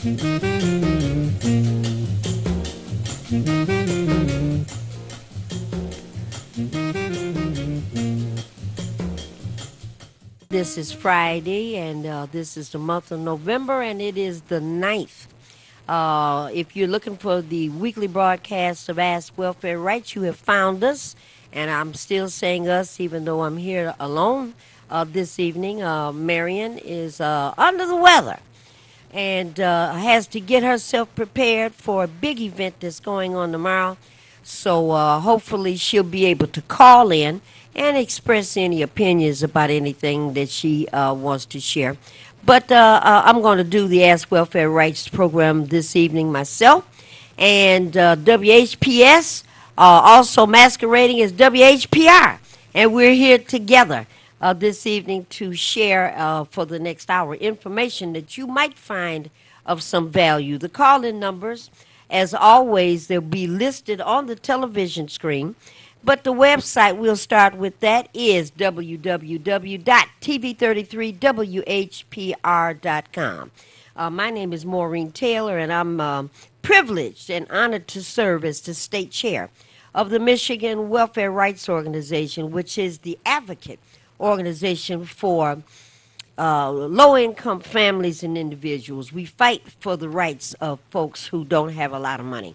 This is Friday, and this is the month of November, and it is the 9th. If you're looking for the weekly broadcast of Ask Welfare Rights, you have found us, and I'm still saying us, even though I'm here alone this evening. Marion is under the weather and has to get herself prepared for a big event that's going on tomorrow. So hopefully she'll be able to call in and express any opinions about anything that she wants to share. But I'm going to do the Ask Welfare Rights program this evening myself. And WHPS also masquerading as WHPR. And we're here together this evening to share for the next hour information that you might find of some value. The call-in numbers, as always, they'll be listed on the television screen. But the website we'll start with that is www.tv33whpr.com. My name is Maureen Taylor, and I'm privileged and honored to serve as the state chair of the Michigan Welfare Rights Organization, which is the advocate organization for low-income families and individuals. We fight for the rights of folks who don't have a lot of money.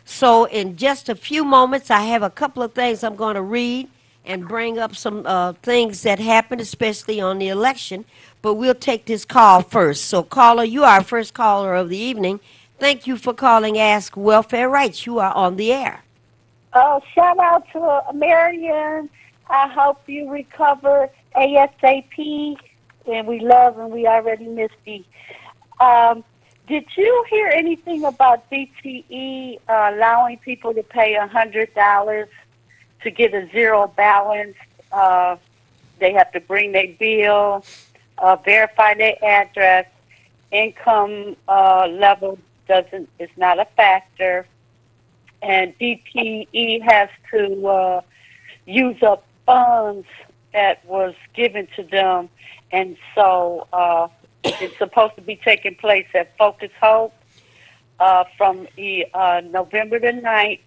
So in just a few moments, I have a couple of things I'm going to read and bring up some things that happened, especially on the election. But we'll take this call first. So caller, you are our first caller of the evening. Thank you for calling Ask Welfare Rights. You are on the air. Oh, shout out to Marion. I hope you recover ASAP. And we love and we already missed you. Did you hear anything about DTE allowing people to pay $100 to get a zero balance? They have to bring their bill, verify their address, income level is not a factor, and DTE has to use up funds that was given to them, and so it's supposed to be taking place at Focus Hope from November the 9th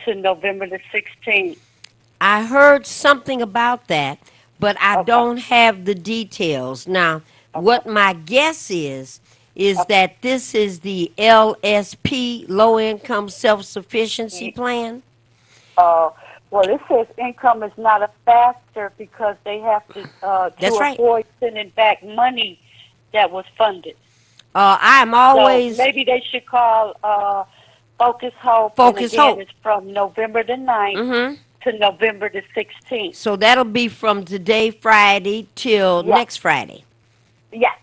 to November the 16th. I heard something about that, but I don't have the details. Now, what my guess is that this is the LSP, Low Income Self-Sufficiency Plan. Well, it says income is not a factor because they have to avoid sending back money that was funded. I'm always... So maybe they should call Focus Hope. Focus Hope. It's from November the 9th to November the 16th. So that'll be from today, Friday, till next Friday. Yeah.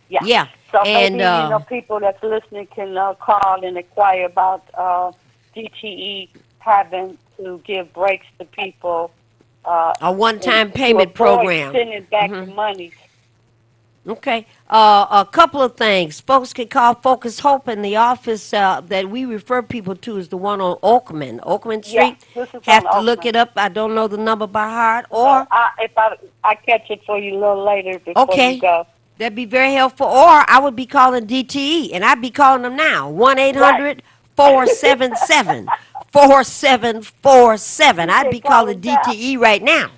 So maybe people that's listening can call and inquire about DTE having to give breaks to people. A one-time payment program. Sending back the money. Okay. A couple of things. Folks can call Focus Hope in the office that we refer people to is the one on Oakman Street. Have to look it up. I don't know the number by heart. Or if I catch it for you a little later before you go. That'd be very helpful. Or I would be calling DTE, and I'd be calling them now. 1-800-477-4747. I'd be calling DTE right now.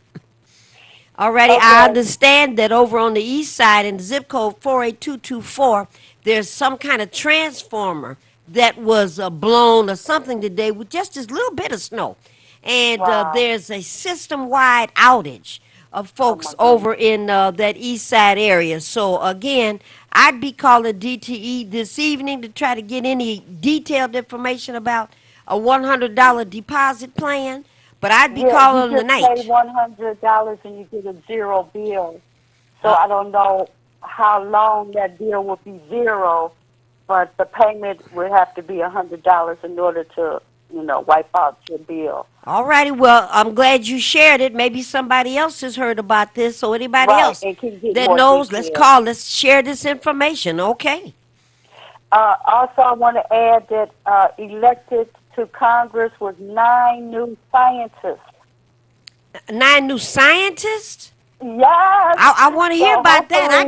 Alrighty, I understand that over on the east side in zip code 48224, there's some kind of transformer that was blown or something today with just this little bit of snow. And there's a system-wide outage of folks over in that east side area. So, again, I'd be calling DTE this evening to try to get any detailed information about a $100 deposit plan. But I'd be calling them tonight. You just pay $100 and you get a zero bill. So I don't know how long that bill will be zero, but the payment would have to be $100 in order to, wipe out your bill. All righty. Well, I'm glad you shared it. Maybe somebody else has heard about this, or anybody else that knows. Let's call. Let's share this information. Okay. Also, I want to add that elected to Congress was 9 new scientists. 9 new scientists? Yes. I want to hear about that. I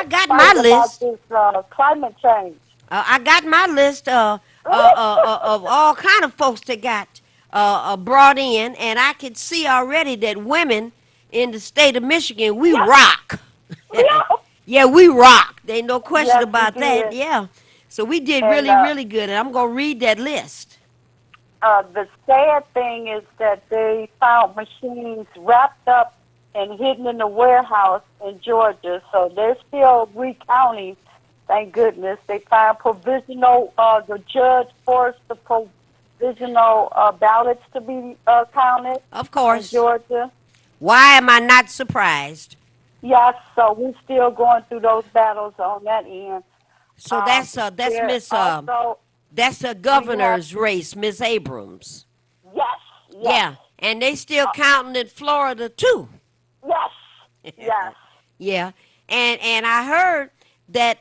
got my list. About this climate change. I got my list of all kind of folks that got brought in, and I can see already that women in the state of Michigan, we Yep. rock. Yep. Yeah, we rock. There ain't no question Yes, we about that. did. Yeah. So we did And really, really good, and I'm going to read that list. the sad thing is that they found machines wrapped up and hidden in a warehouse in Georgia. So they're still recounting. Thank goodness they found provisional. The judge forced the provisional ballots to be counted Of in course. Georgia. Why am I not surprised? Yes, so we're still going through those battles on that end. So that's There Miss also that's a we have governor's race, Miss Abrams. yes, yes, Yeah, and they still uh, counting in Florida too. yes, yes. Yeah, and I heard that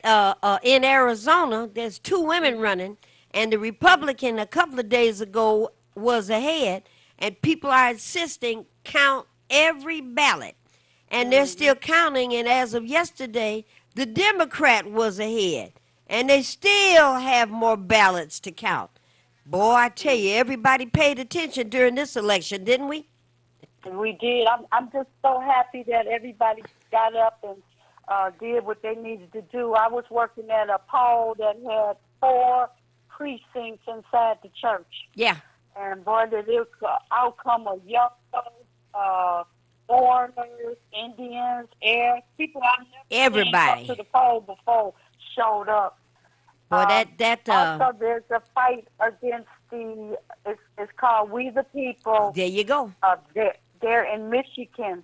in Arizona there's two women Mhm, running, and the mhm, Republican a couple of days ago was ahead, and people are insisting count every ballot, and they're still mhm. counting. And as of yesterday, the Democrat was ahead, and they still have more ballots to count. Boy, I tell Mhm. you, everybody paid attention during this election, didn't we? We did. I'm just so happy that everybody got up and did what they needed to do. I was working at a poll that had 4 precincts inside the church, Yeah, and boy, did it outcome of young folks, uh, foreigners, Indians, air people I've never seen come to everybody. the poll before showed up. Boy, that Also, there's a fight against it's called We the People. there you go. They're in Michigan.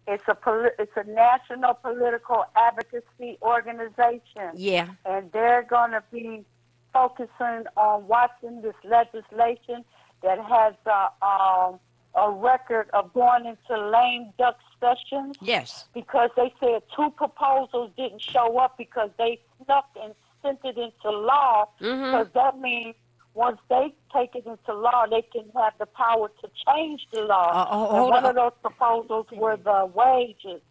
It's a national political advocacy organization, Yeah. and they're going to be focusing on watching this legislation that has a record of going into lame duck sessions Yes. because they said 2 proposals didn't show up because they snuck and sent it into law. Mm-hmm. Because that means once they take it into law, they can have the power to change the law. And Hold one on. of those proposals were the wages.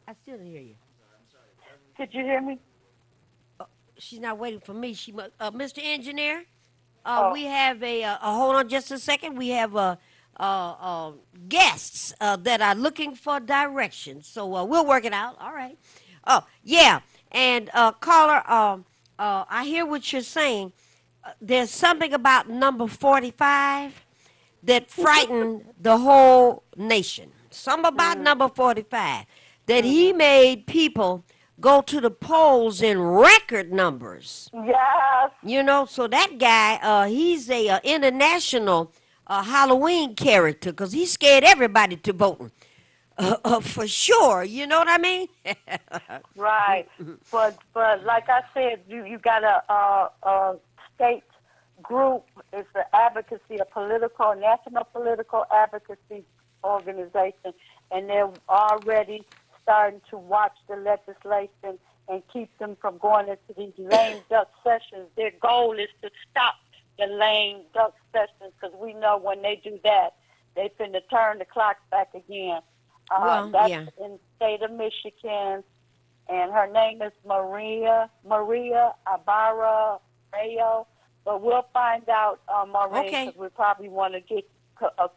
I still hear you. Did you hear me? She's not waiting for me. She must, Mr. Engineer. Oh, We have hold on just a second. We have guests that are looking for directions. So we'll work it out. All right. Oh yeah. And caller, I hear what you're saying. There's something about number 45 that frightened the whole nation. Some about mm, number 45 that he mm-hmm. made people go to the polls in record numbers. Yes. You know, so that guy, he's a international Halloween character because he scared everybody to voting. For sure, you know what I mean? Right, but like I said, you got a state group. It's an advocacy, a political national political advocacy organization, and they're already starting to watch the legislation and keep them from going into these lame duck sessions. Their goal is to stop the lame duck sessions because we know when they do that, they finna turn the clock back again. Well, That's yeah. in the state of Michigan, and her name is Maria Ibarra Rayo. But we'll find out, Maureen, Okay. because we probably want to get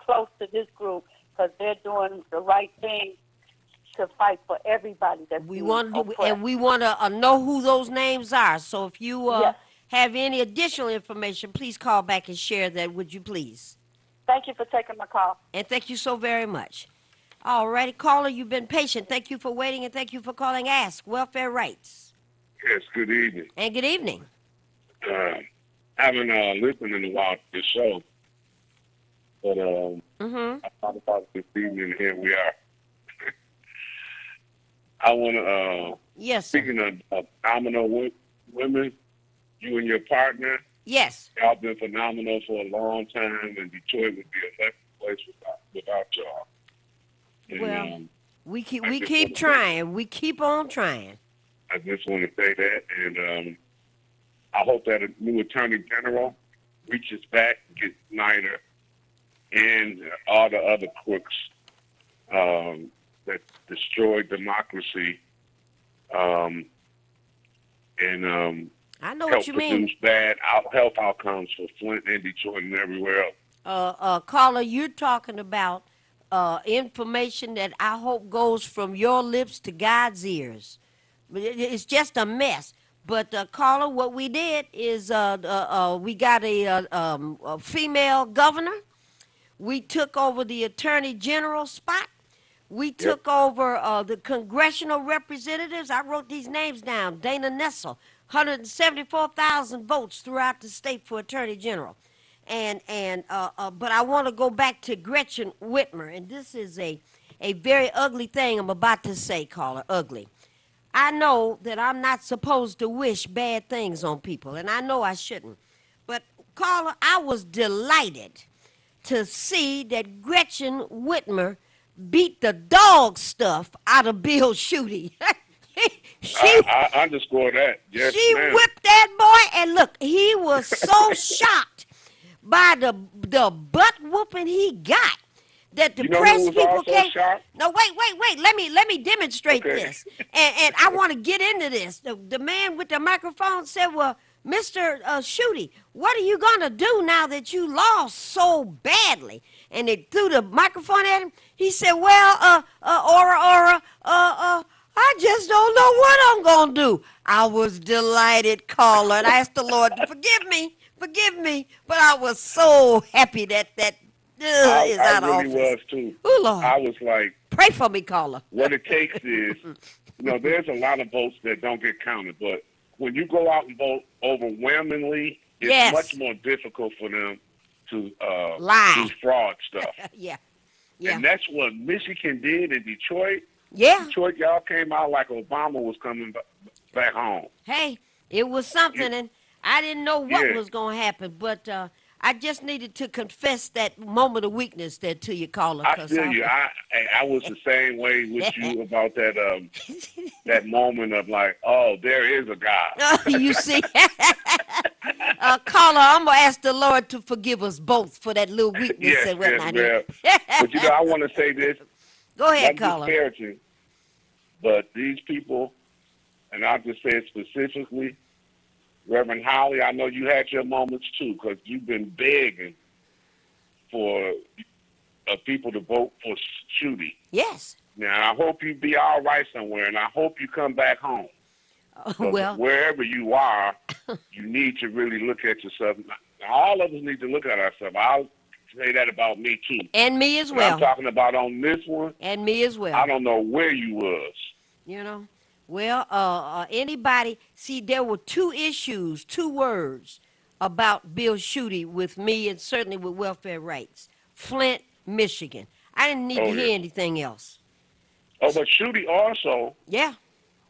close to this group because they're doing the right thing to fight for everybody that's We being want to, and oppressed. we want to know who those names are. So if you Yes. have any additional information, please call back and share that, would you please? Thank you for taking my call. And thank you so very much. All righty, caller, you've been patient. Thank you for waiting, and thank you for calling Ask Welfare Rights. Yes, good evening. And good evening. Uh, I haven't listened in a while to the show, but Mm-hmm. I thought about it this evening, and here we are. I want to, Yes, sir. speaking of phenomenal women, you and your partner, Yes. y'all been phenomenal for a long time, and Detroit would be a less place without y'all. Well, And we keep I we just want keep to say, trying. We keep on trying. I just want to say that, and I hope that a new attorney general reaches back, gets Snyder and all the other crooks that destroyed democracy, and I know what help you mean. produce bad health outcomes for Flint and Detroit and everywhere else. Caller, you're talking about information that I hope goes from your lips to God's ears. But it's just a mess. But caller, what we did is we got a female governor. We took over the attorney general spot. We Yep. took over the congressional representatives. I wrote these names down. Dana Nessel, 174,000 votes throughout the state for attorney general. But I want to go back to Gretchen Whitmer, and this is a very ugly thing I'm about to say, caller, ugly. I know that I'm not supposed to wish bad things on people, and I know I shouldn't. But, caller, I was delighted to see that Gretchen Whitmer beat the dog stuff out of Bill Schuette. she I underscore that. Yes, she ma'am. whipped that boy, and look, he was so shocked by the butt whooping he got that the You know who press was people also came. shocked? No, wait. Let me demonstrate Okay. this, and I want to get into this. The man with the microphone said, "Well, Mr. Schuette, what are you gonna do now that you lost so badly?" And they threw the microphone at him. He said, "Well, Aura, I just don't know what I'm gonna do." I was delighted, caller, and I asked the Lord to forgive me, but I was so happy that is I out of really office. was too. Oh, Lord. I was like, Pray for me, caller. what it takes is, there's a lot of votes that don't get counted, but when you go out and vote overwhelmingly, it's Yes. much more difficult for them to Lie. do fraud stuff. Yeah. And that's what Michigan did in Detroit. Yeah. Detroit, y'all came out like Obama was coming back home. Hey, it was something, and I didn't know what Yeah. was going to happen, but I just needed to confess that moment of weakness there to you, caller. I feel you. I was the same way with you about that that moment of like, oh, there is a God. You see, caller, I'm gonna ask the Lord to forgive us both for that little weakness Yes, and whatnot. well, but I want to say this. Go ahead, Not caller. disparaging, but these people, and I'll just say it specifically, Reverend Holly, I know you had your moments too, because you've been begging for people to vote for Schuette. Yes. Now, I hope you be all right somewhere, and I hope you come back home. Well, Wherever you are, you need to really look at yourself. All of us need to look at ourselves. I'll say that about me too. and me as But well. I'm talking about on this one. And me as well. I don't know where you was. You know, well, anybody, see, there were two issues, two words about Bill Schuette with me and certainly with Welfare Rights. Flint, Michigan. I didn't need to yeah. hear anything else. Oh, but Schuette also Yeah,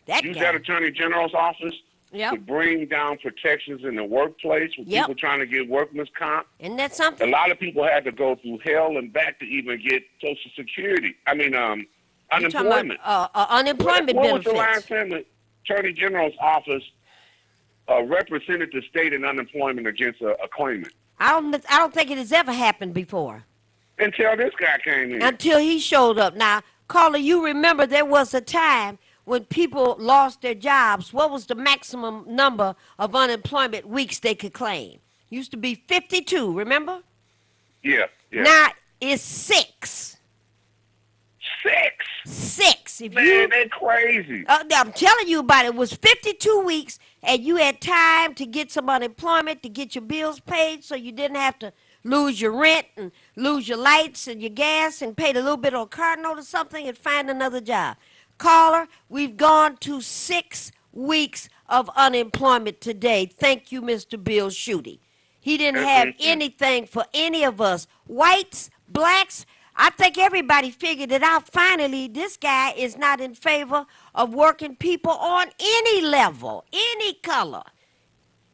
that used guy. that Attorney General's office to Yep. bring down protections in the workplace with Yep. people trying to get workman's comp. Isn't that A something? lot of people had to go through hell and back to even get Social Security. I mean, You talking unemployment. about unemployment When was the benefits? last time the Attorney General's office represented the state in unemployment against a claimant? I don't think it has ever happened before Until this guy came in. until he showed up. Now, caller, you remember there was a time when people lost their jobs. What was the maximum number of unemployment weeks they could claim? Used to be 52, remember? Yeah. Now it's 6. 6? 6. If Man, you, they're crazy. I'm telling you about it. It was 52 weeks, and you had time to get some unemployment to get your bills paid, so you didn't have to lose your rent and lose your lights and your gas and paid a little bit on a car note or something and find another job. Caller, we've gone to 6 weeks of unemployment today. Thank you, Mr. Bill Schuette. He didn't have anything for any of us. Whites, blacks, I think everybody figured it out. Finally, this guy is not in favor of working people on any level, any color.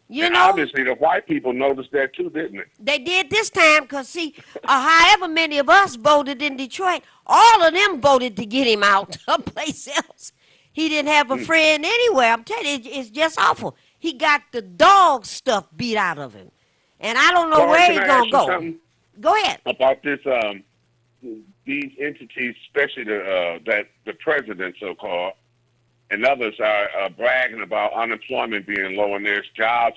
You And know, obviously, the white people noticed that too, didn't they? they did this time because, see, however many of us voted in Detroit, all of them voted to get him out someplace else. He didn't have a friend anywhere. I'm telling you, it's just awful. He got the dog stuff beat out of him. And I don't know Well, where can he's I going ask to you go. something Go ahead. about this, these entities, especially the president, so-called. and others are bragging about unemployment being low and there's jobs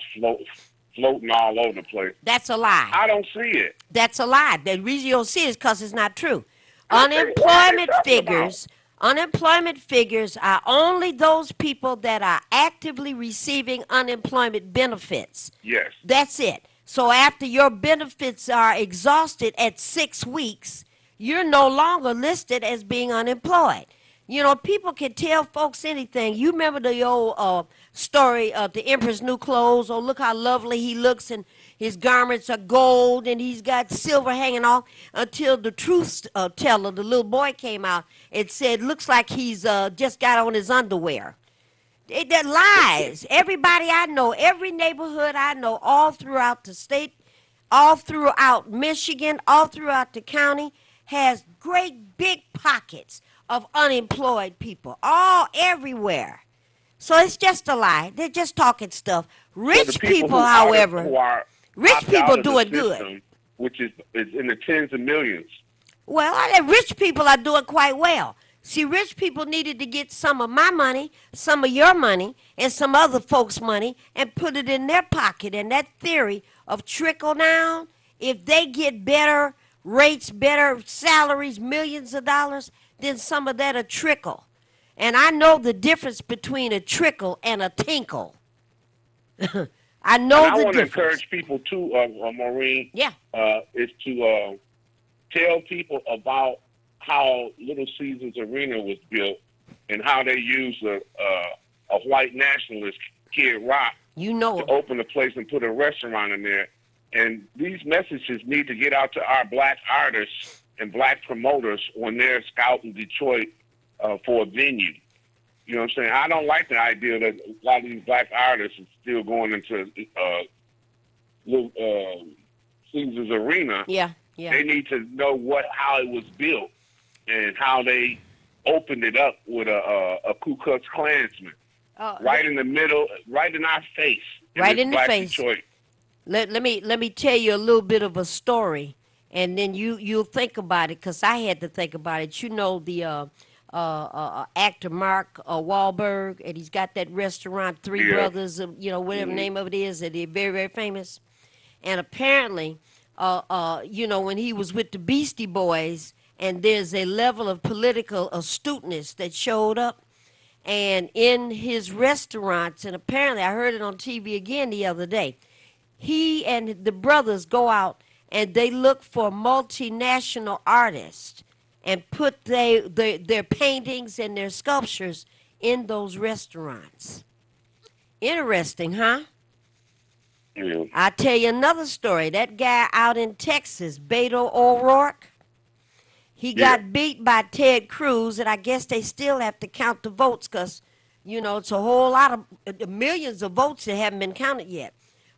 floating all over the place. That's a lie. I don't see it. That's a lie. The reason you don't see it is because it's not true. I think, what are they Unemployment talking about? figures, unemployment figures are only those people that are actively receiving unemployment benefits. Yes. That's it. So after your benefits are exhausted at 6 weeks, you're no longer listed as being unemployed. You know, people can tell folks anything. You remember the old story of the Emperor's New Clothes? Oh, look how lovely he looks, and his garments are gold, and he's got silver hanging off, until the truth teller, the little boy, came out and said, looks like he's just got on his underwear. That lies. Everybody I know, every neighborhood I know, all throughout the state, all throughout Michigan, all throughout the county, has great big pockets of unemployed people, all everywhere. So it's just a lie. They're just talking stuff. So the Rich people people, who however, are rich opt people out of the doing good. system, which is in the tens of millions. Well, rich people are doing quite well. See, rich people needed to get some of my money, some of your money, and some other folks' money and put it in their pocket. And that theory of trickle down, if they get better rates, better salaries, millions of dollars, then some of that will trickle. And I know the difference between a trickle and a tinkle. I And know I the want to difference. encourage people too, Maureen, Yeah. is to tell people about how Little Caesars Arena was built and how they used a white nationalist, Kid Rock, You know to it. open a place and put a restaurant in there. And these messages need to get out to our black artists and black promoters when they're scouting Detroit for a venue. You know what I'm saying? I don't like the idea that a lot of these black artists are still going into Little Caesars Arena. Yeah, yeah. They need to know how it was built and how they opened it up with a Ku Klux Klansman right in the middle, right in our face. Right this in the black face. Detroit. Let me tell you a little bit of a story, and then you'll think about it, because I had to think about it. You know the actor Mark Wahlberg, and he's got that restaurant, Three Yeah. Brothers, whatever the name of it is, and they're very, very famous. And apparently, when he was with the Beastie Boys, and there's a level of political astuteness that showed up, and in his restaurants, and apparently I heard it on TV again the other day, he and the brothers go out and they look for multinational artists and put their paintings and their sculptures in those restaurants. Interesting, huh? Yeah. I'll tell you another story. That guy out in Texas, Beto O'Rourke, he Yeah. got beat by Ted Cruz, and I guess they still have to count the votes because, it's a whole lot of millions of votes that haven't been counted yet.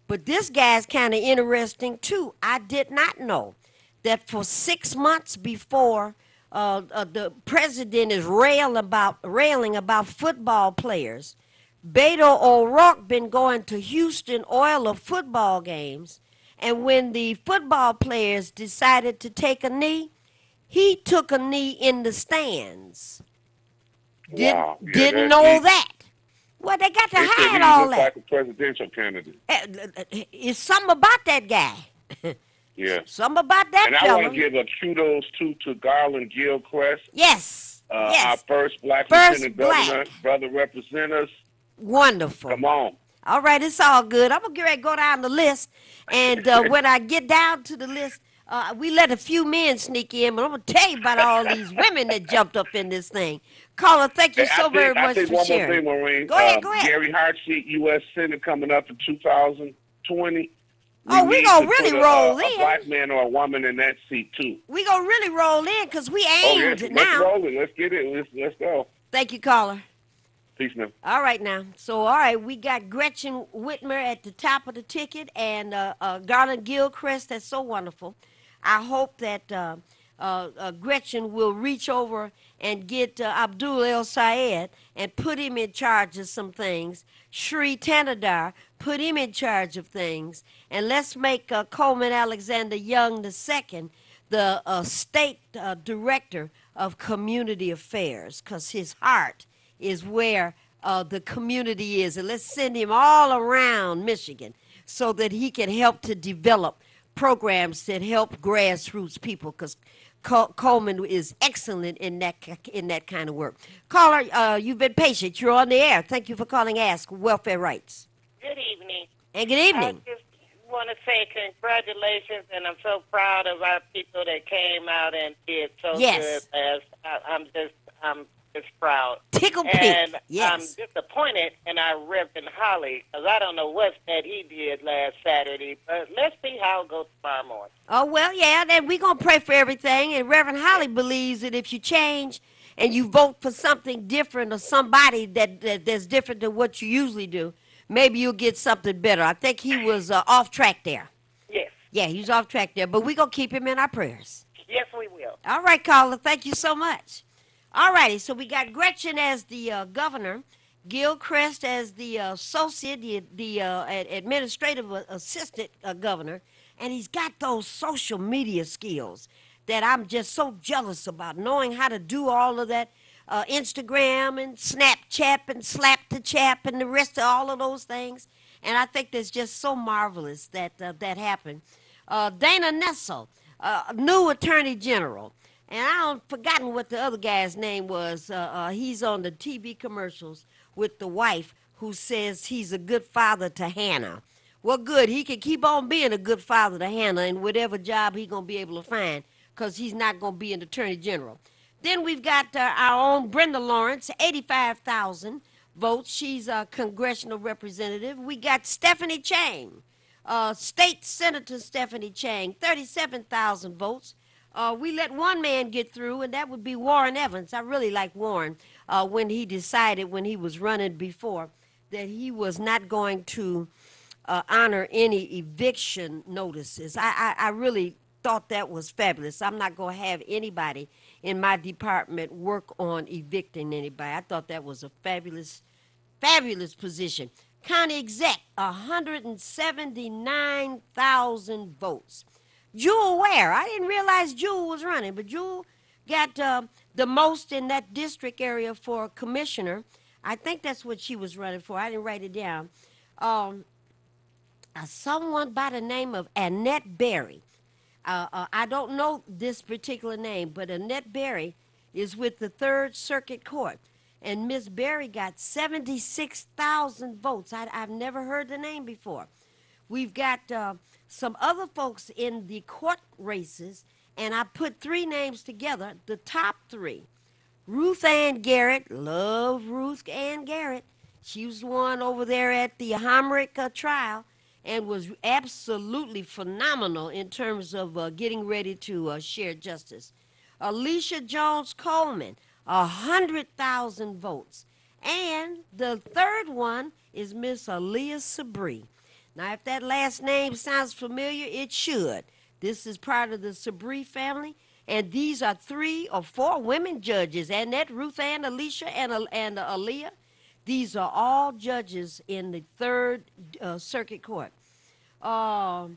But this guy's kind of interesting, too. I did not know that for 6 months before the president is railing about football players, Beto O'Rourke been going to Houston Oilers football games, and when the football players decided to take a knee, he took a knee in the stands. Wow. Yeah, Didn't that's know deep. that. Well, they got to They said he hide all looked that. like a presidential candidate. It's something about that guy. Yeah. Something about that And I fella. want to give a kudos to Garland Gilchrist, Yes. our Yes. first black First lieutenant governor, black. brother represent us. Wonderful. Come on. All right, it's all good. I'm going to get ready to go down the list. And when I get down to the list, we let a few men sneak in, but I'm going to tell you about all these women that jumped up in this thing. Caller, thank you so very I much think for one sharing. more thing, Maureen. Go ahead, go ahead. Gary Hartseat, U.S. Senate, coming up in 2020. Oh, we need gonna to really put roll a in. black man or a woman in that seat, too. We going to really roll in because we Oh, aimed yes. Let's now. roll it. Let's get it. Let's go. Thank you, caller. Peace now. All right now. So, all right, we got Gretchen Whitmer at the top of the ticket and Garland Gilchrist. That's so wonderful. I hope that Gretchen will reach over and get Abdul El Sayed and put him in charge of some things. Sri Tanadar, put him in charge of things. And let's make Coleman Alexander Young II the state director of community affairs, because his heart is where the community is, and let's send him all around Michigan so that he can help to develop programs that help grassroots people. Because Coleman is excellent in that kind of work. Caller, you've been patient. You're on the air. Thank you for calling. Ask Welfare Rights. Good evening. And good I evening. just want to say congratulations, and I'm so proud of our people that came out and did so Yes. good. I'm just proud. Tickle pink. And I'm Yes. disappointed in our Reverend Holly, because I don't know what that he did last Saturday, but let's see how it goes tomorrow morning. Oh, well, yeah, then we're going to pray for everything. And Reverend Holly believes that if you change and you vote for something different or somebody that's different than what you usually do, maybe you'll get something better. I think he was off track there. Yes. Yeah, he was off track there, but we're going to keep him in our prayers. Yes, we will. All right, caller, thank you so much. All righty, so we got Gretchen as the governor, Gilchrist as the associate, the administrative assistant governor, and he's got those social media skills that I'm just so jealous about, knowing how to do all of that Instagram and Snapchat and Slap the Chap and the rest of all of those things. And I think that's just so marvelous that that happened. Dana Nessel, new attorney general. And I don't forgotten what the other guy's name was. He's on the TV commercials with the wife who says he's a good father to Hannah. Well, good. He can keep on being a good father to Hannah in whatever job he's going to be able to find, because he's not going to be an attorney general. Then we've got our own Brenda Lawrence, 85,000 votes. She's a congressional representative. We got Stephanie Chang, State Senator Stephanie Chang, 37,000 votes. We let one man get through, and that would be Warren Evans. I really like Warren when he decided, when he was running before, that he was not going to honor any eviction notices. I really thought that was fabulous. I'm not going to have anybody in my department work on evicting anybody. I thought that was a fabulous, fabulous position. County exec, 179,000 votes. Jewel Ware, I didn't realize Jewel was running, but Jewel got the most in that district area for commissioner. I think that's what she was running for. I didn't write it down. Someone by the name of Annette Berry. I don't know this particular name, but Annette Berry is with the Third Circuit Court. And Miss Berry got 76,000 votes. I've never heard the name before. We've got some other folks in the court races, and I put three names together, the top three. Ruth Ann Garrett, love Ruth Ann Garrett. She was the one over there at the Homerick trial and was absolutely phenomenal in terms of getting ready to share justice. Alicia Jones Coleman, 100,000 votes. And the third one is Miss Aaliyah Sabri. Now, if that last name sounds familiar, it should. This is part of the Sabri family, and these are 3 or 4 women judges, Annette, Ruth Ann, Alicia, and Aaliyah. These are all judges in the Third Circuit Court. Let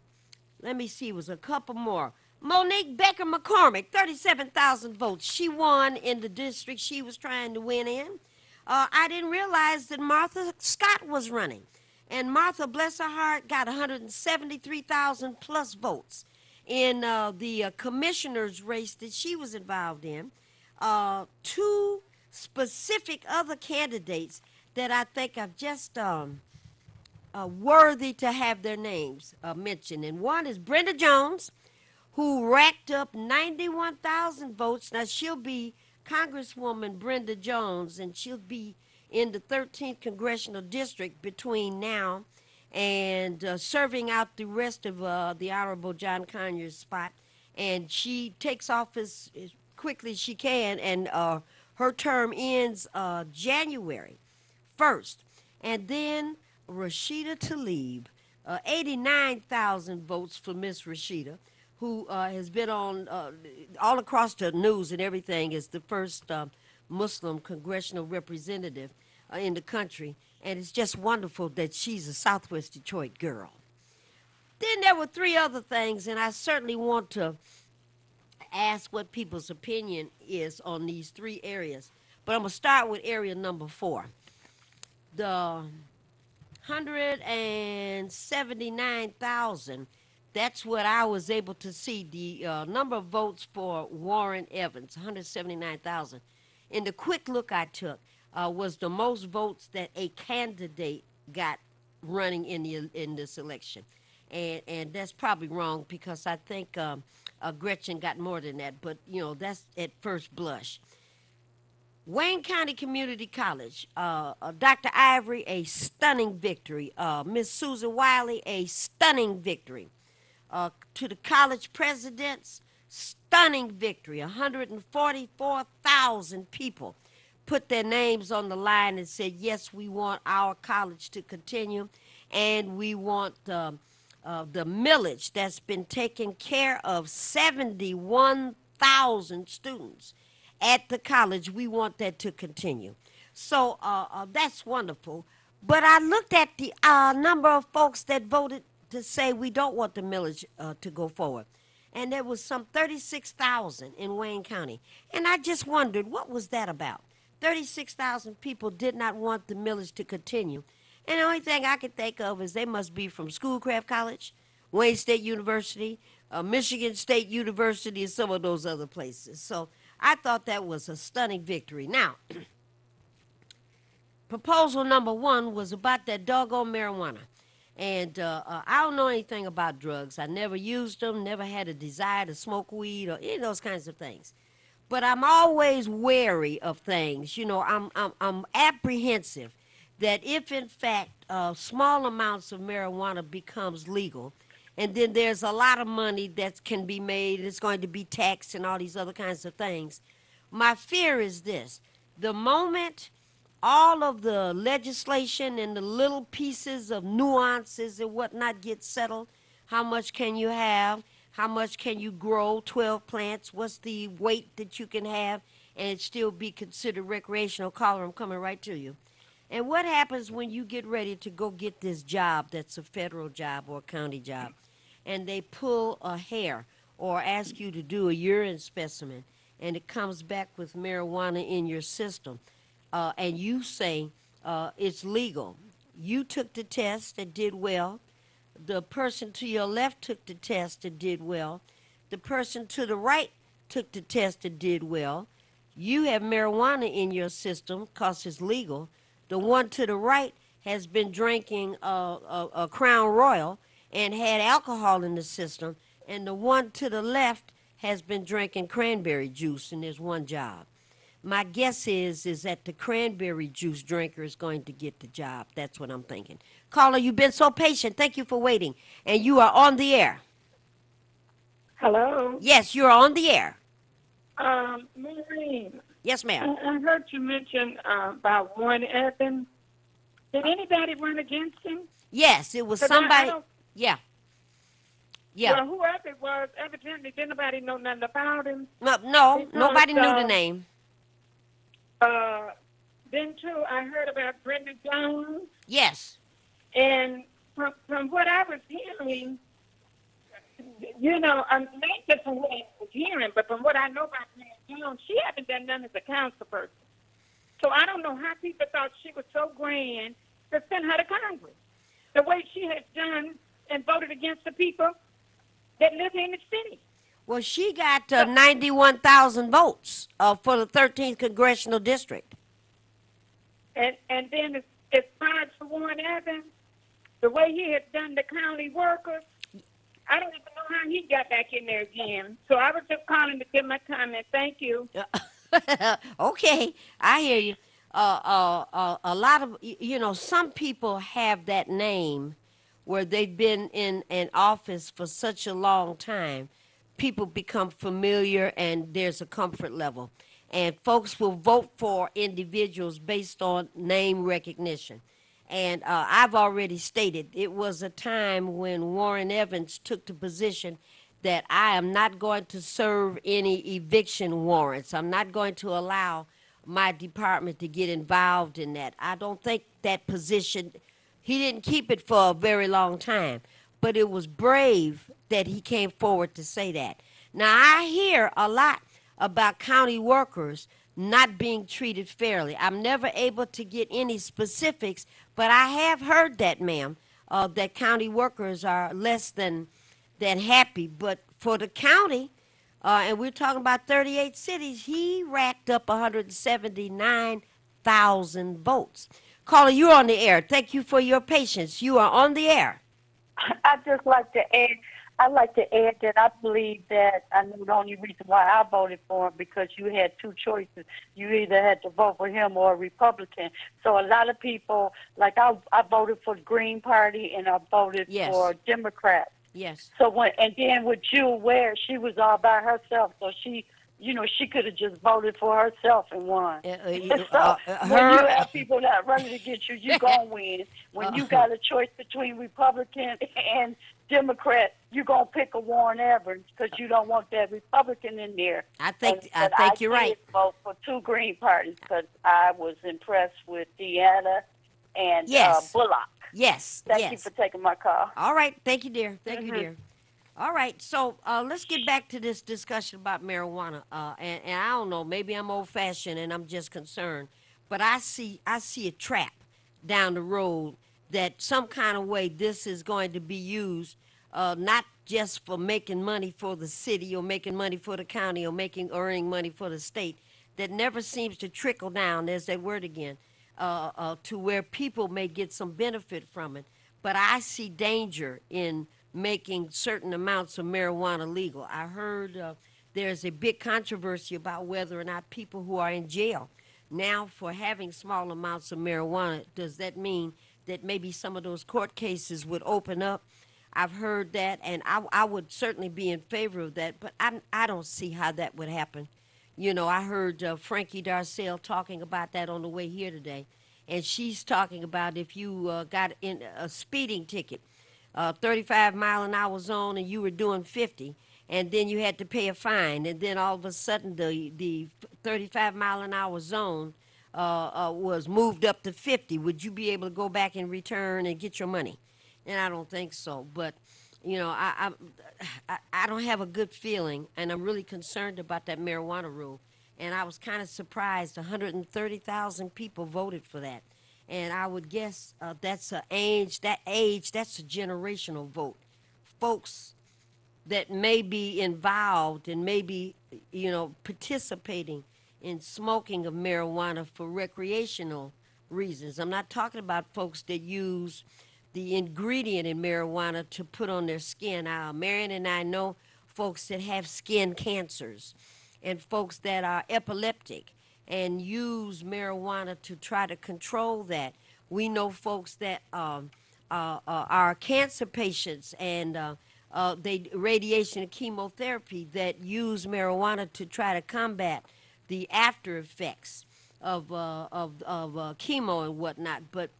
me see, it was a couple more. Monique Becker McCormick, 37,000 votes. She won in the district she was trying to win in. I didn't realize that Martha Scott was running. And Martha, bless her heart, got 173,000 plus votes in the commissioner's race that she was involved in. 2 specific other candidates that I think are just worthy to have their names mentioned. And one is Brenda Jones, who racked up 91,000 votes. Now, she'll be Congresswoman Brenda Jones, and she'll be in the 13th Congressional District between now and serving out the rest of the Honorable John Conyers' spot. And she takes office as quickly as she can, and her term ends January 1st. And then Rashida Tlaib, 89,000 votes for Miss Rashida, who has been on all across the news and everything as the first Muslim congressional representative in the country. And it's just wonderful that she's a Southwest Detroit girl. Then there were 3 other things, and I certainly want to ask what people's opinion is on these 3 areas. But I'm going to start with area number 4. the 179,000. That's what I was able to see. The number of votes for Warren Evans, 179,000. And the quick look I took was the most votes that a candidate got running in this election. And that's probably wrong because I think Gretchen got more than that. But, that's at first blush. Wayne County Community College, Dr. Ivory, a stunning victory. Miss Susan Wiley, a stunning victory. To the college presidents, stunning victory. 144,000 people put their names on the line and said, yes, we want our college to continue, and we want the millage that's been taking care of 71,000 students at the college. We want that to continue. So that's wonderful. But I looked at the number of folks that voted to say we don't want the millage to go forward. And there was some 36,000 in Wayne County. And I just wondered, what was that about? 36,000 people did not want the millage to continue. And the only thing I could think of is they must be from Schoolcraft College, Wayne State University, Michigan State University, and some of those other places. So I thought that was a stunning victory. Now, proposal number one was about that doggone marijuana. And I don't know anything about drugs. I never used them, never had a desire to smoke weed or any of those kinds of things. But I'm always wary of things. I'm apprehensive that if in fact small amounts of marijuana becomes legal, and then there's a lot of money that can be made, it's going to be taxed and all these other kinds of things. My fear is this: the moment all of the legislation and the little pieces of nuances and whatnot get settled, how much can you have? How much can you grow? 12 plants. What's the weight that you can have and it still be considered recreational? Caller, I'm coming right to you. And what happens when you get ready to go get this job that's a federal job or a county job, and they pull a hair or ask you to do a urine specimen, and it comes back with marijuana in your system, and you say it's legal? You took the test and did well. The person to your left took the test and did well. The person to the right took the test and did well. You have marijuana in your system because it's legal. The one to the right has been drinking a Crown Royal and had alcohol in the system. And the one to the left has been drinking cranberry juice, and there's one job. My guess is that the cranberry juice drinker is going to get the job. That's what I'm thinking. Caller, you've been so patient. Thank you for waiting. And you are on the air. Hello. Yes, you're on the air. Maureen, Yes, ma'am. I heard you mention about Warren Evans. Did anybody run against him? Yes, it was 'Cause somebody. Yeah. Yeah. Well, whoever it was, evidently did nobody know nothing about him. No, Because, nobody knew the name. Then, too, I heard about Brenda Jones. Yes. And from what I was hearing, not just from what I was hearing, but from what I know about Brenda Jones, she hasn't done nothing as a council person. So I don't know how people thought she was so grand to send her to Congress. The way she has done and voted against the people that live in the city. Well, she got 91,000 votes for the 13th Congressional District. And then as far as for Warren Evans, the way he has done the county workers, I don't even know how he got back in there again. So I was just calling to give my comment. Thank you. Okay, I hear you. A lot of, some people have that name where they've been in an office for such a long time. People become familiar and there's a comfort level. And folks will vote for individuals based on name recognition. And I've already stated it was a time when Warren Evans took the position that I am not going to serve any eviction warrants. I'm not going to allow my department to get involved in that. I don't think that position, he didn't keep it for a very long time, but it was brave that he came forward to say that. Now, I hear a lot about county workers not being treated fairly. I'm never able to get any specifics, but I have heard that, ma'am, that county workers are less than happy. But for the county, and we're talking about 38 cities, he racked up 179,000 votes. Caller, you're on the air. Thank you for your patience. You are on the air. I just like to add. I like to add that I believe that I know the only reason why I voted for him because you had two choices. You either had to vote for him or a Republican. So a lot of people, like I voted for the Green Party and I voted Yes. for Democrats. Yes. So and then with Jill Ware, she was all by herself. So she could have just voted for herself and won. So when you have people that running against you, you're going to win. When you got a choice between Republican and Democrat, you're going to pick a Warren Evans because you don't want that Republican in there. I think you're I right. did vote for two Green parties because I was impressed with Deanna and Yes. Bullock. Yes. Thank you for taking my call. All right. Thank you, dear. Thank you, dear. All right. So let's get back to this discussion about marijuana. And I don't know. Maybe I'm old-fashioned and I'm just concerned, but I see a trap down the road that some kind of way this is going to be used, not just for making money for the city or making money for the county or earning money for the state. That never seems to trickle down. There's that word again. To where people may get some benefit from it. But I see danger in making certain amounts of marijuana legal. I heard there's a big controversy about whether or not people who are in jail now for having small amounts of marijuana, does that mean that maybe some of those court cases would open up? I've heard that, and I would certainly be in favor of that, but I don't see how that would happen. You know, I heard Frankie Darcell talking about that on the way here today. And she's talking about if you got in a speeding ticket, 35-mile-an-hour zone, and you were doing 50, and then you had to pay a fine, and then all of a sudden the 35-mile-an-hour zone was moved up to 50. Would you be able to go back and return and get your money? And I don't think so. But you know, I don't have a good feeling, and I'm really concerned about that marijuana rule. And I was kind of surprised 130,000 people voted for that. And I would guess that's that's a generational vote. Folks that may be involved and maybe, participating in smoking of marijuana for recreational reasons. I'm not talking about folks that use the ingredient in marijuana to put on their skin. Marion and I know folks that have skin cancers and folks that are epileptic and use marijuana to try to control that. We know folks that are cancer patients and they radiation and chemotherapy that use marijuana to try to combat the after effects of chemo and whatnot. But,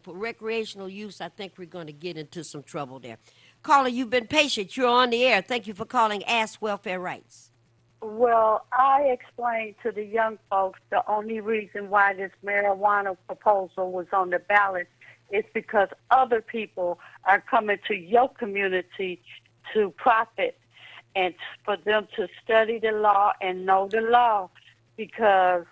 for recreational use, I think we're going to get into some trouble there. Caller, you've been patient. You're on the air. Thank you for calling Ask Welfare Rights. Well, I explained to the young folks the only reason why this marijuana proposal was on the ballot is because other people are coming to your community to profit and for them to study the law and know the law because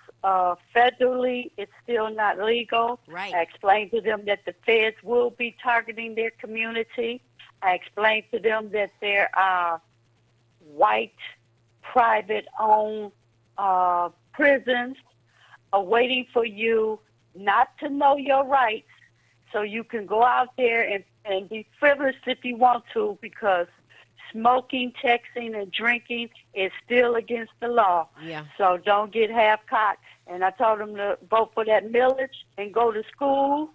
federally it's still not legal. Right. I explained to them that the feds will be targeting their community. I explained to them that there are white private-owned prisons awaiting for you not to know your rights so you can go out there and be frivolous if you want to because smoking, texting, and drinking is still against the law. Yeah. So don't get half-cocked. And I told them to vote for that millage and go to school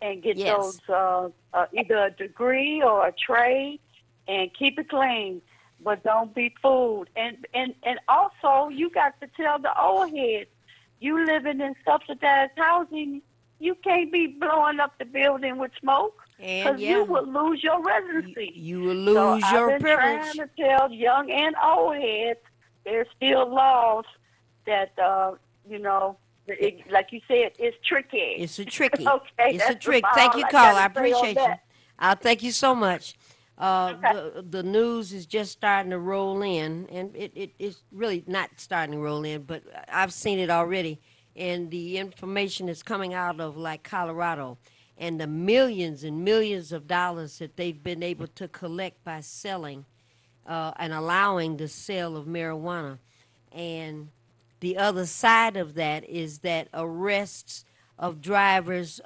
and get Yes. those either a degree or a trade and keep it clean. But don't be fooled. And also, you got to tell the old heads, you living in subsidized housing, you can't be blowing up the building with smoke because you will lose your residency. You will lose your I've been privilege. trying to tell young and old heads there's still laws that, like you said, it's tricky. It's a tricky. Okay, It's a that's trick. about Thank all you, I caller. gotta I say on appreciate you. that. Thank you so much. Okay. The news is just starting to roll in, and it's really not starting to roll in, but I've seen it already, and the information is coming out of like Colorado, and the millions and millions of dollars that they've been able to collect by selling and allowing the sale of marijuana. And the other side of that is that arrests of drivers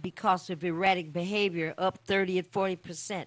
because of erratic behavior up 30 and 40%.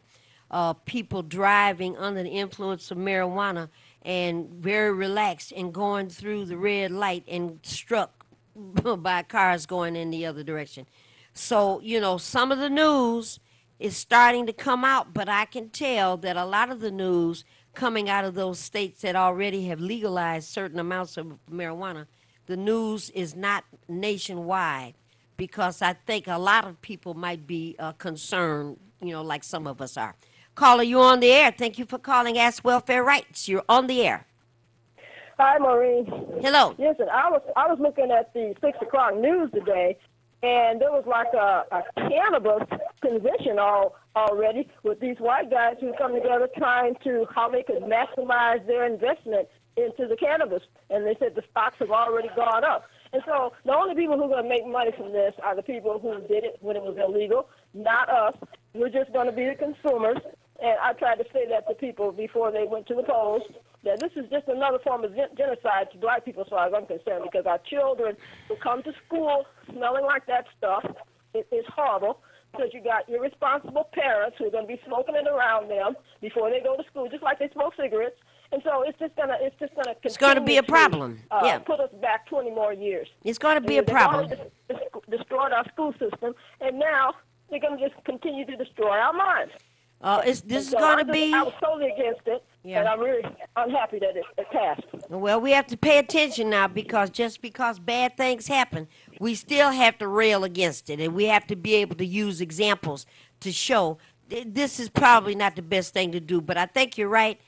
People driving under the influence of marijuana and very relaxed and going through the red light and struck by cars going in the other direction. So, some of the news is starting to come out, but I can tell that a lot of the news coming out of those states that already have legalized certain amounts of marijuana, the news is not nationwide because I think a lot of people might be concerned, like some of us are. Caller, you on the air. Thank you for calling Ask Welfare Rights. You're on the air. Hi, Maureen. Hello. Listen, I was looking at the 6 o'clock news today, and there was like a cannabis convention already with these white guys who come together trying to how they could maximize their investment into the cannabis. And they said the stocks have already gone up. And so the only people who are going to make money from this are the people who did it when it was illegal, not us. We're just going to be the consumers. And I tried to say that to people before they went to the polls, that this is just another form of genocide to black people as far as I'm concerned, because our children who come to school smelling like that stuff, it's horrible, because you got irresponsible parents who are going to be smoking it around them before they go to school, just like they smoke cigarettes. And so it's just gonna continue. It's going to be a problem. Yeah. Put us back 20 more years. It's going to be a problem. They've destroyed our school system, and now they're going to just continue to destroy our minds. This is going to be. I was totally against it, and I'm really unhappy that it passed. Well, we have to pay attention now because just because bad things happen, we still have to rail against it, and we have to be able to use examples to show this is probably not the best thing to do. But I think you're right.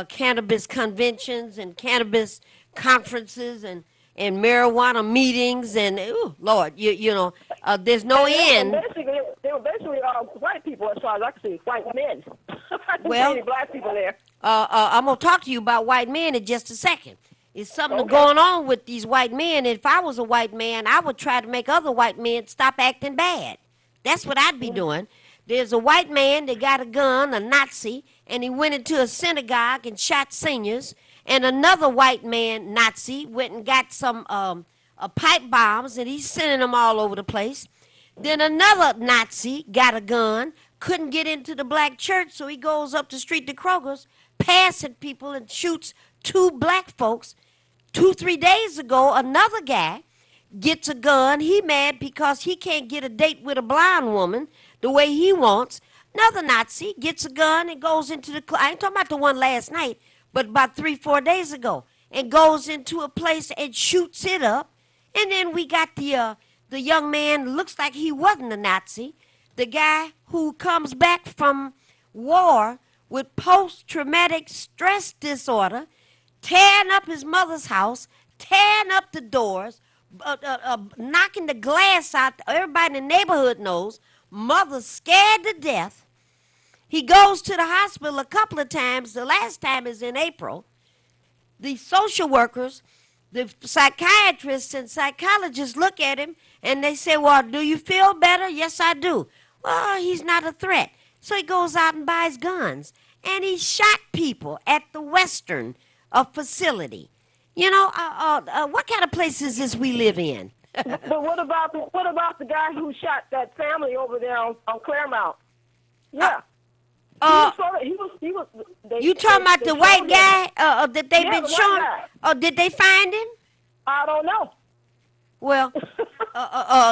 Cannabis conventions and cannabis conferences and marijuana meetings and Lord, there's no end. They were basically all white people as far as I can see, white men. I didn't see Well, any black people there. I'm gonna talk to you about white men in just a second. It's something Okay. going on with these white men. If I was a white man, I would try to make other white men stop acting bad. That's what I'd be doing. There's a white man that got a gun, a Nazi, and he went into a synagogue and shot seniors. And another white man, Nazi, went and got some pipe bombs, and he's sending them all over the place. Then another Nazi got a gun, couldn't get into the black church, so he goes up the street to Kroger's, passing people and shoots 2 black folks. 2-3 days ago, another guy gets a gun. He mad because he can't get a date with a blind woman the way he wants. Another Nazi gets a gun and goes into the I ain't talking about the one last night, but about 3-4 days ago, and goes into a place and shoots it up. And then we got the young man, looks like he wasn't a Nazi, the guy who comes back from war with post-traumatic stress disorder, tearing up his mother's house, tearing up the doors, knocking the glass out. Everybody in the neighborhood knows. Mother's scared to death. He goes to the hospital a couple of times. The last time is in April. The social workers, the psychiatrists and psychologists look at him and they say, well, do you feel better? Yes, I do. Well, he's not a threat. So he goes out and buys guns. And he shot people at the Western facility. What kind of place is this we live in? But what about the guy who shot that family over there on Claremont? Yeah. You talking about the white guy that they've been showing? Did they find him? I don't know. Well,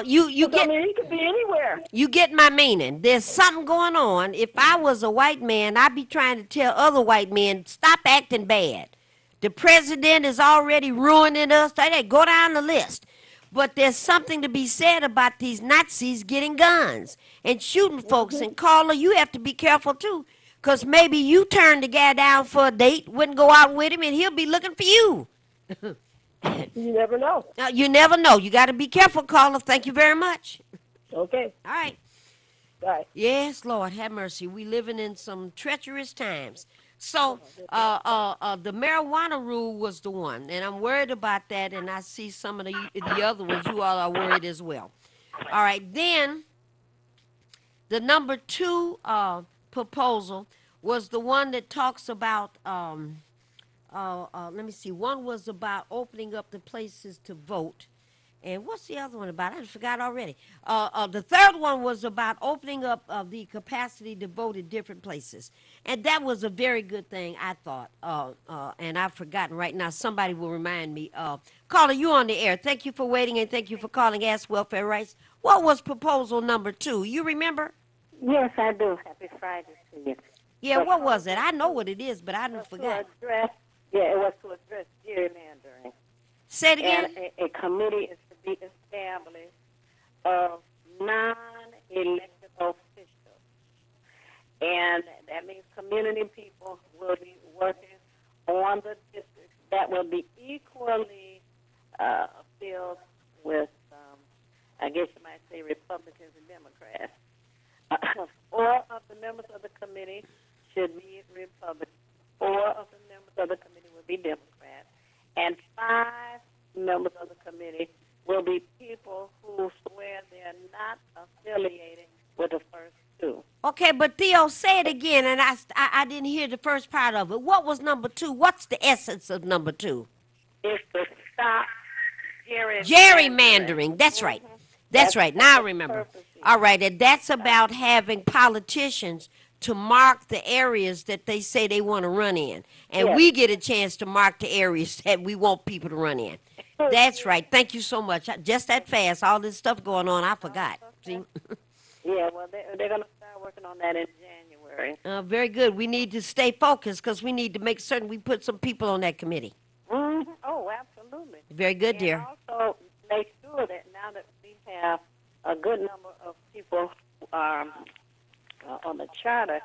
you get. I mean, he could be anywhere. You get my meaning. There's something going on. If I was a white man, I'd be trying to tell other white men, stop acting bad. The president is already ruining us. Hey, go down the list. But there's something to be said about these Nazis getting guns and shooting folks. And Carla, you have to be careful too, because maybe you turned the guy down for a date, wouldn't go out with him, and he'll be looking for you. You never know. You never know. You got to be careful, Carla. Thank you very much. Okay. All right. Right. Yes, Lord, have mercy. We living in some treacherous times. So, the marijuana rule was the one, and I'm worried about that. And I see some of the other ones. You all are worried as well. All right, then the number two proposal was the one that talks about. Let me see. One was about opening up the places to vote. And what's the other one about? I forgot already. The third one was about opening up the capacity to vote in different places. And that was a very good thing, I thought. And I've forgotten right now. Somebody will remind me. Caller, you on the air. Thank you for waiting and thank you for calling Ask Welfare Rights. What was proposal number two? You remember? Yes, I do. Happy Friday to you. Yeah, what was it? I know what it is, but I done forgot. It was to address gerrymandering. Say it again. And a committee is to be established of non-elected officials. And that means community people will be working on the districts that will be equally filled with, I guess you might say, Republicans and Democrats. 4 of the members of the committee should be Republicans. 4 of the members of the committee will be Democrats. And 5 members of the committee will be people who swear they're not affiliated with the first 2. Okay, but Theo, say it again, and I didn't hear the first part of it. What was number 2? What's the essence of number 2? It's to stop Gerrymandering. That's right. That's right. Now I remember. All right, and that's about having politicians to mark the areas that they say they want to run in. And we get a chance to mark the areas that we want people to run in. That's right. Thank you so much. Just that fast. All this stuff going on, I forgot. See? Yeah, well, they're going to start working on that in January. Very good. We need to stay focused because we need to make certain we put some people on that committee. Mm-hmm. Oh, absolutely. Very good, dear. And also make sure that now that we have a good number of people on the charter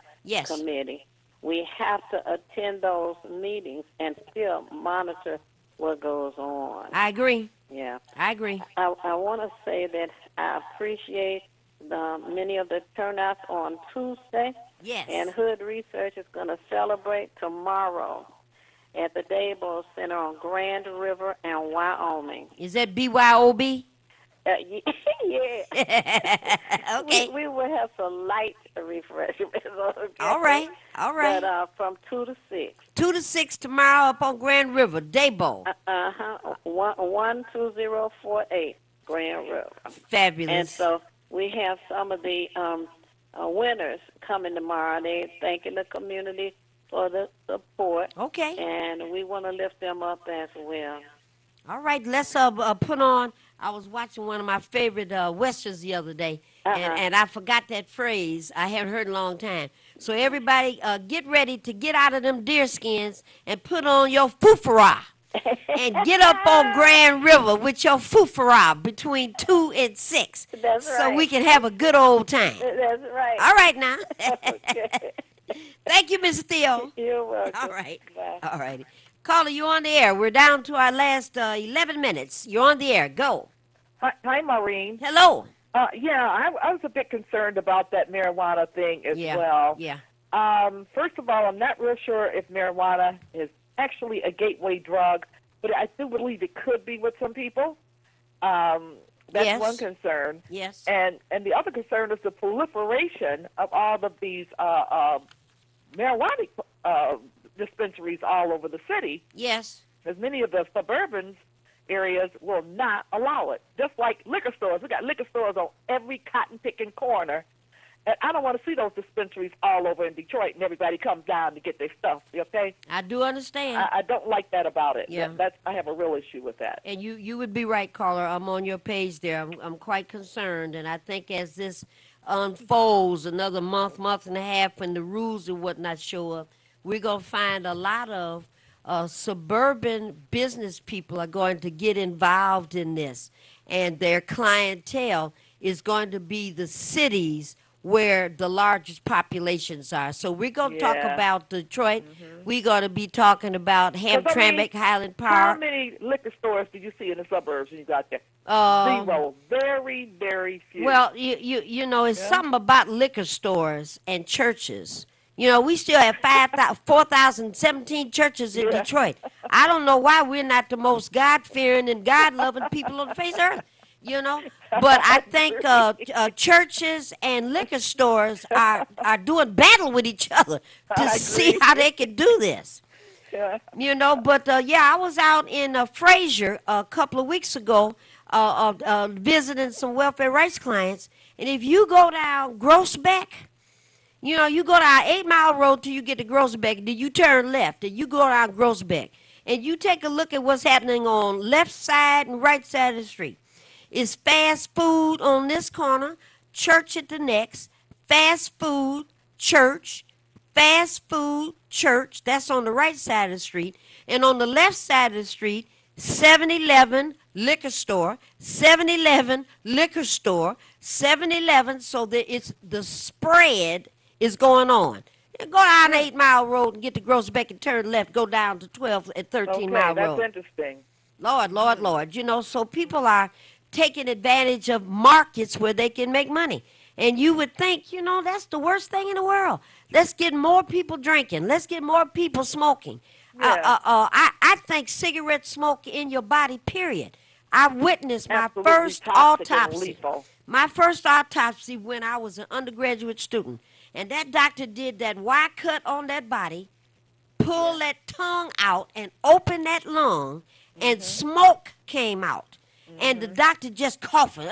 committee, we have to attend those meetings and still monitor what goes on. I agree. Yeah. I agree. I want to say that I appreciate many of the turnouts on Tuesday. Yes. And Hood Research is going to celebrate tomorrow at the Dabo Center on Grand River and Wyoming. Is that BYOB? Yeah. Okay. We will have some light refreshments. Okay? All right. All right. But from 2 to 6. 2 to 6 tomorrow up on Grand River, Dabo. 12048 Grand River. Fabulous. And so we have some of the winners coming tomorrow. They're thanking the community for the support. Okay. And we want to lift them up as well. All right, let's put on. I was watching one of my favorite westerns the other day, and I forgot that phrase. I haven't heard in a long time. So everybody, get ready to get out of them deer skins and put on your foofara. And get up on Grand River with your foofara between 2 and 6. That's right. So we can have a good old time. That's right. All right now. Okay. Thank you, Mr. Theo. You're welcome. All right. Bye. All righty. Caller, you on the air. We're down to our last 11 minutes. You're on the air. Go. Hi, Maureen. Hello. I was a bit concerned about that marijuana thing as well. Yeah. First of all, I'm not real sure if marijuana is actually a gateway drug, but I do believe it could be with some people. That's one concern. Yes. And the other concern is the proliferation of all of these marijuana dispensaries all over the city. Yes. As many of the suburban areas will not allow it. Just like liquor stores. We got liquor stores on every cotton-picking corner. And I don't want to see those dispensaries all over in Detroit and everybody comes down to get their stuff, okay? I do understand. I don't like that about it. Yeah. I have a real issue with that. And you would be right, caller. I'm on your page there. I'm quite concerned. And I think as this unfolds another month and a half when the rules and whatnot show up, we're going to find a lot of suburban business people are going to get involved in this. And their clientele is going to be the cities where the largest populations are. So we're going to talk about Detroit. We're going to be talking about Hamtramck, Highland Park. How many liquor stores do you see in the suburbs when you got there? Zero. Very, very few. Well, you know, it's Yeah. something about liquor stores and churches. You know, we still have 4,017 churches in Yeah. Detroit. I don't know why we're not the most God-fearing and God-loving people on the face of earth. You know, but I I think agree. churches and liquor stores are doing battle with each other to I see agree. how they can do this. Yeah. You know, but yeah, I was out in Fraser a couple of weeks ago visiting some welfare rights clients. And if you go down Grossbeck, you know, you go down 8 Mile Road till you get to Grossbeck, then you turn left and you go down Grossbeck. And you take a look at what's happening on left side and right side of the street. It's fast food on this corner, church at the next, fast food, church, fast food, church. That's on the right side of the street. And on the left side of the street, 7-Eleven liquor store, 7-Eleven liquor store, 7-Eleven. So that it's the spread is going on. Go down Yeah. 8 Mile Road and get to Grossbeck and turn left. Go down to 12 and 13 Okay, Mile that's Road. interesting. Lord, Lord, Lord. You know, so people are taking advantage of markets where they can make money. And you would think, you know, that's the worst thing in the world. Let's get more people drinking. Let's get more people smoking. Yeah. I think cigarette smoke in your body, period. I witnessed my Absolutely first toxic and autopsy. lethal. My first autopsy when I was an undergraduate student. And that doctor did that Y cut on that body, pull that tongue out and open that lung, and smoke came out. And the doctor just coughing.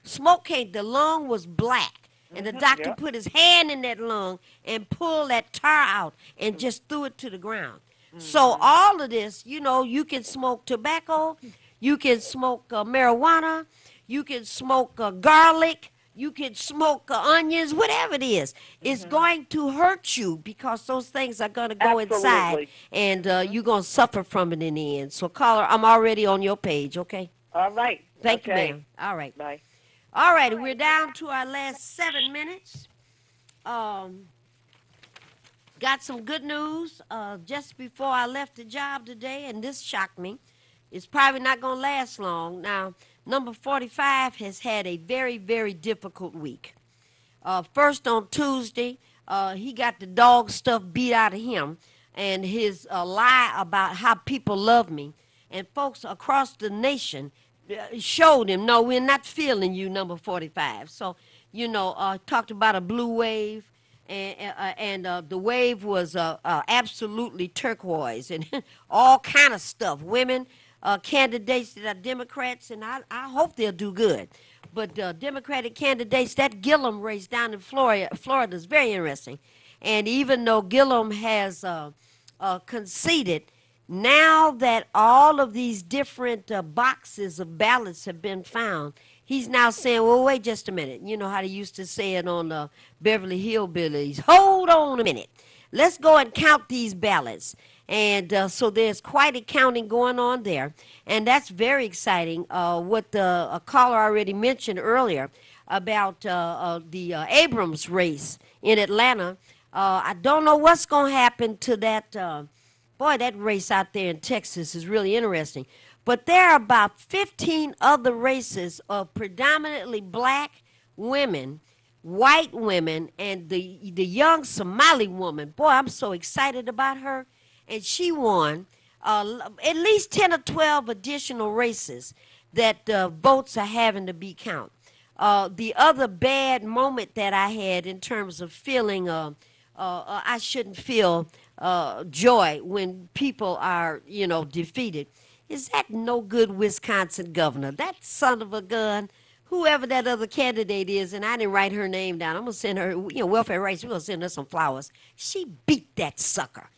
Smoke came, the lung was black. And the doctor Yep. put his hand in that lung and pulled that tar out and just threw it to the ground. So all of this, you know, you can smoke tobacco, you can smoke marijuana, you can smoke garlic, you can smoke onions, whatever it is. It's going to hurt you because those things are going to go inside Absolutely. and you're going to suffer from it in the end. So, caller, I'm already on your page, okay? All right. Thank you, Okay. ma'am. All right. Bye. All right, we're down to our last 7 minutes. Um, got some good news just before I left the job today, and this shocked me. It's probably not going to last long. Now, number 45 has had a very, very difficult week. First on Tuesday, he got the dog stuff beat out of him and his lie about how people love me. And folks across the nation showed him, no, we're not feeling you, number 45. So, you know, talked about a blue wave. And the wave was absolutely turquoise and all kind of stuff. Women candidates that are Democrats, and I hope they'll do good. But Democratic candidates, that Gillum race down in Florida is very interesting. And even though Gillum has conceded, now that all of these different boxes of ballots have been found, he's now saying, well, wait just a minute. You know how they used to say it on the Beverly Hillbillies. Hold on a minute. Let's go and count these ballots. And so there's quite a counting going on there. And that's very exciting. What a caller already mentioned earlier about the Abrams race in Atlanta. I don't know what's going to happen to that. Boy, that race out there in Texas is really interesting. But there are about 15 other races of predominantly black women, white women, and the young Somali woman. Boy, I'm so excited about her. And she won at least 10 or 12 additional races that votes are having to be counted. The other bad moment that I had in terms of feeling I shouldn't feel joy when people are, you know, defeated. Is that no good Wisconsin governor? That son of a gun, whoever that other candidate is, and I didn't write her name down. I'm going to send her, you know, Welfare Rights, we're going to send her some flowers. She beat that sucker.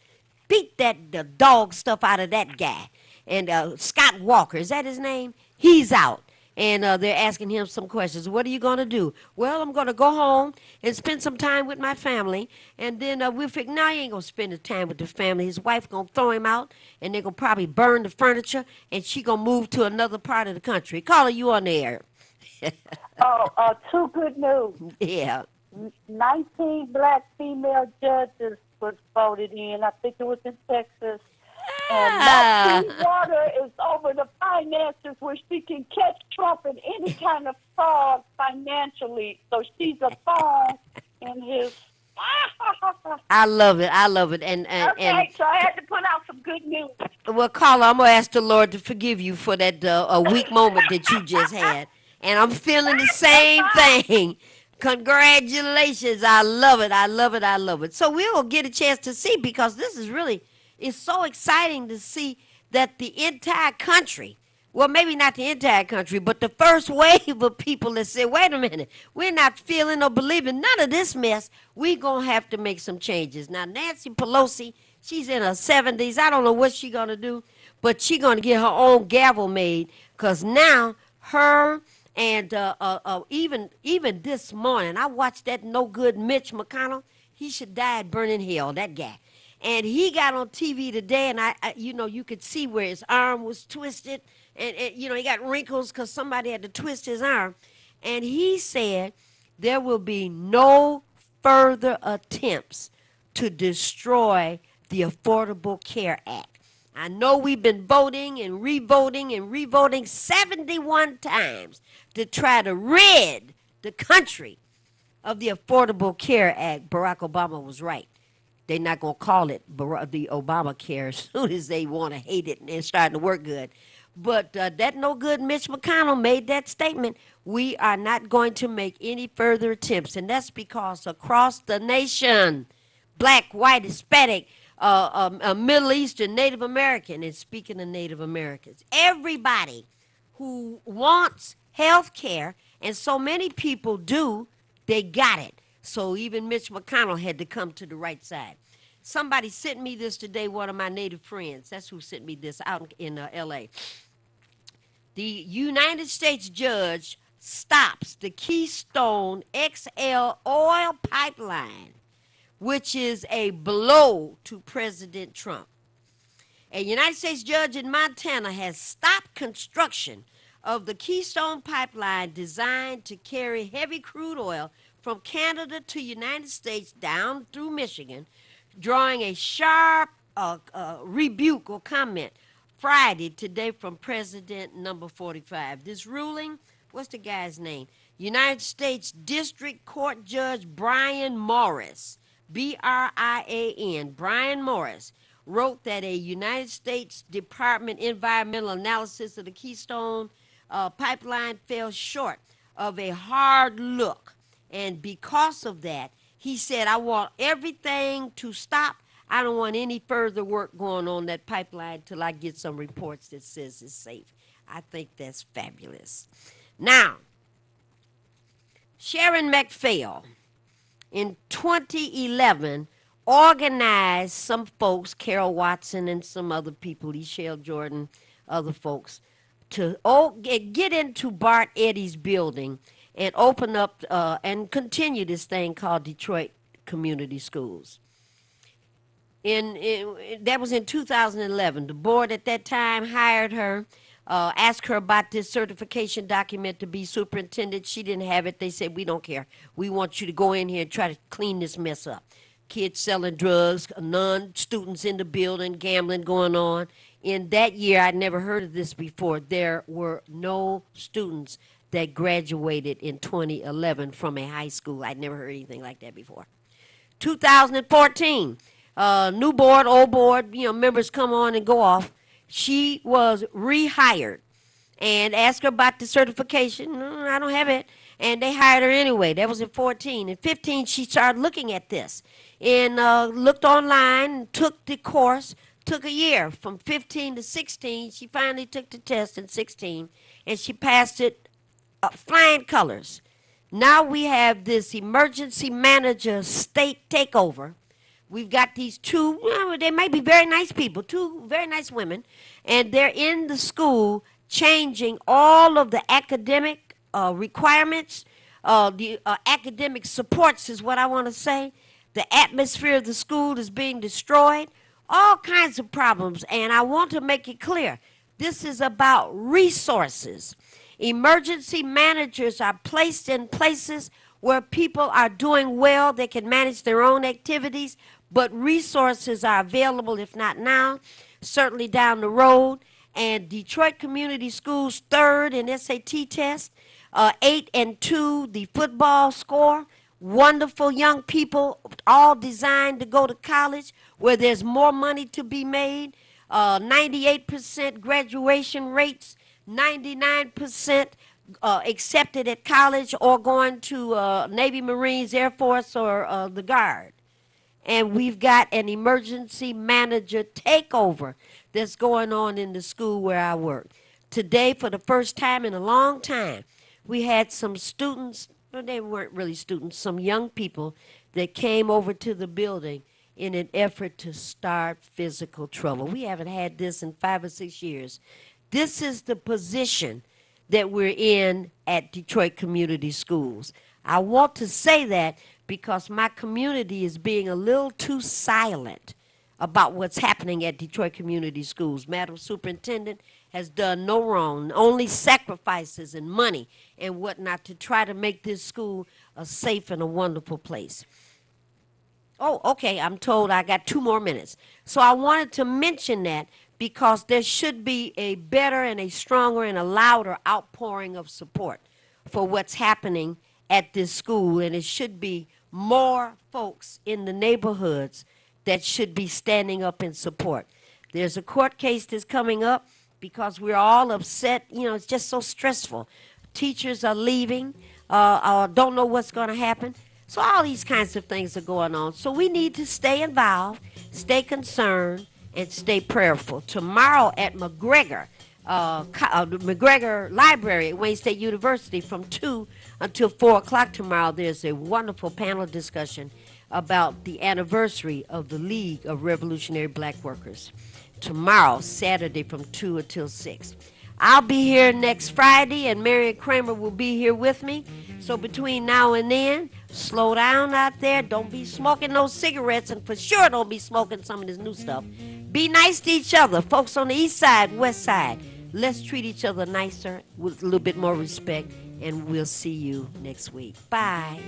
Beat the dog stuff out of that guy. And Scott Walker, is that his name? He's out. And they're asking him some questions. What are you going to do? Well, I'm going to go home and spend some time with my family. And then we'll figure, no, he ain't going to spend the time with the family. His wife going to throw him out, and they're going to probably burn the furniture, and she going to move to another part of the country. Caller, you on the air. Two good news. Yeah. 19 black female judges was voted in. I think it was in Texas. And Maxine Water is over the finances where she can catch Trump in any kind of fraud financially. So she's a pawn in his. I love it. I love it. Okay, so I had to put out some good news. Well, Carla, I'm gonna ask the Lord to forgive you for that a weak moment that you just had, and I'm feeling the same thing. Congratulations! I love it. I love it. I love it. So we'll get a chance to see because this is really it's so exciting to see that the entire country. Well, maybe not the entire country, but the first wave of people that said, wait a minute, we're not feeling or believing none of this mess. We're going to have to make some changes. Now, Nancy Pelosi, she's in her 70s. I don't know what she's going to do, but she's going to get her own gavel made because now her and even this morning, I watched that no good Mitch McConnell. He should die at burning hell, that guy. And he got on TV today, and you could see where his arm was twisted. And he got wrinkles because somebody had to twist his arm. And he said there will be no further attempts to destroy the Affordable Care Act. I know we've been voting and revoting 71 times to try to rid the country of the Affordable Care Act. Barack Obama was right. They're not going to call it the Obamacare as soon as they want to hate it and it's starting to work good. But that no good Mitch McConnell made that statement. We are not going to make any further attempts. And that's because across the nation, black, white, Hispanic, Middle Eastern, Native American, and speaking of Native Americans, everybody who wants health care, and so many people do, they got it. So even Mitch McConnell had to come to the right side. Somebody sent me this today, one of my Native friends. That's who sent me this out in L.A. The United States judge stops the Keystone XL oil pipeline, which is a blow to President Trump. A United States judge in Montana has stopped construction of the Keystone pipeline designed to carry heavy crude oil from Canada to United States down through Michigan, drawing a sharp rebuke or comment Friday today from President number 45. This ruling, what's the guy's name? United States District Court Judge Brian Morris, B-R-I-A-N, Brian Morris, wrote that a United States Department environmental analysis of the Keystone pipeline fell short of a hard look. And because of that, he said, I want everything to stop. I don't want any further work going on that pipeline till I get some reports that says it's safe. I think that's fabulous. Now, Sharon McPhail, in 2011, organized some folks, Carol Watson and some other people, Eshell Jordan, other folks, to get into Bart Eddie's building and open up and continue this thing called Detroit Community Schools. That was in 2011. The board at that time hired her, asked her about this certification document to be superintendent. She didn't have it. They said, we don't care. We want you to go in here and try to clean this mess up. Kids selling drugs, non-students in the building, gambling going on. In that year, I'd never heard of this before. There were no students that graduated in 2011 from a high school. I'd never heard anything like that before. 2014, new board, old board, members come on and go off. She was rehired and asked her about the certification. No, I don't have it. And they hired her anyway. That was in 14. In 15, she started looking at this and looked online, took the course, took a year. From 15 to 16, she finally took the test in 16, and she passed it flying colors. Now we have this emergency manager state takeover. We've got these two, they might be very nice people, two very nice women, and they're in the school changing all of the academic requirements, the academic supports is what I want to say. The atmosphere of the school is being destroyed, all kinds of problems, and I want to make it clear, this is about resources. Emergency managers are placed in places where people are doing well, they can manage their own activities, but resources are available, if not now, certainly down the road. And Detroit Community Schools third in SAT test, 8-2 the football score. Wonderful young people, all designed to go to college where there's more money to be made. 98% graduation rates, 99% accepted at college or going to Navy, Marines, Air Force, or the Guard. And we've got an emergency manager takeover that's going on in the school where I work. Today, for the first time in a long time, we had some students, well, they weren't really students, some young people that came over to the building in an effort to start physical trouble. We haven't had this in 5 or 6 years. This is the position that we're in at Detroit Community Schools. I want to say that because my community is being a little too silent about what's happening at Detroit Community Schools. Madam Superintendent has done no wrong, only sacrifices and money and whatnot to try to make this school a safe and a wonderful place. Oh, okay, I'm told I got 2 more minutes. So I wanted to mention that because there should be a better and a stronger and a louder outpouring of support for what's happening at this school, and it should be more folks in the neighborhoods that should be standing up in support. There's a court case that's coming up because we're all upset. You know, it's just so stressful. Teachers are leaving, don't know what's going to happen. So all these kinds of things are going on. So we need to stay involved, stay concerned, and stay prayerful. Tomorrow at McGregor Library at Wayne State University from 2 until 4 o'clock tomorrow, there's a wonderful panel discussion about the anniversary of the League of Revolutionary Black Workers. Tomorrow, Saturday, from 2 until 6. I'll be here next Friday, and Marion Kramer will be here with me. So between now and then, slow down out there. Don't be smoking those cigarettes, and for sure don't be smoking some of this new stuff. Be nice to each other. Folks on the east side, west side, let's treat each other nicer with a little bit more respect, and we'll see you next week. Bye.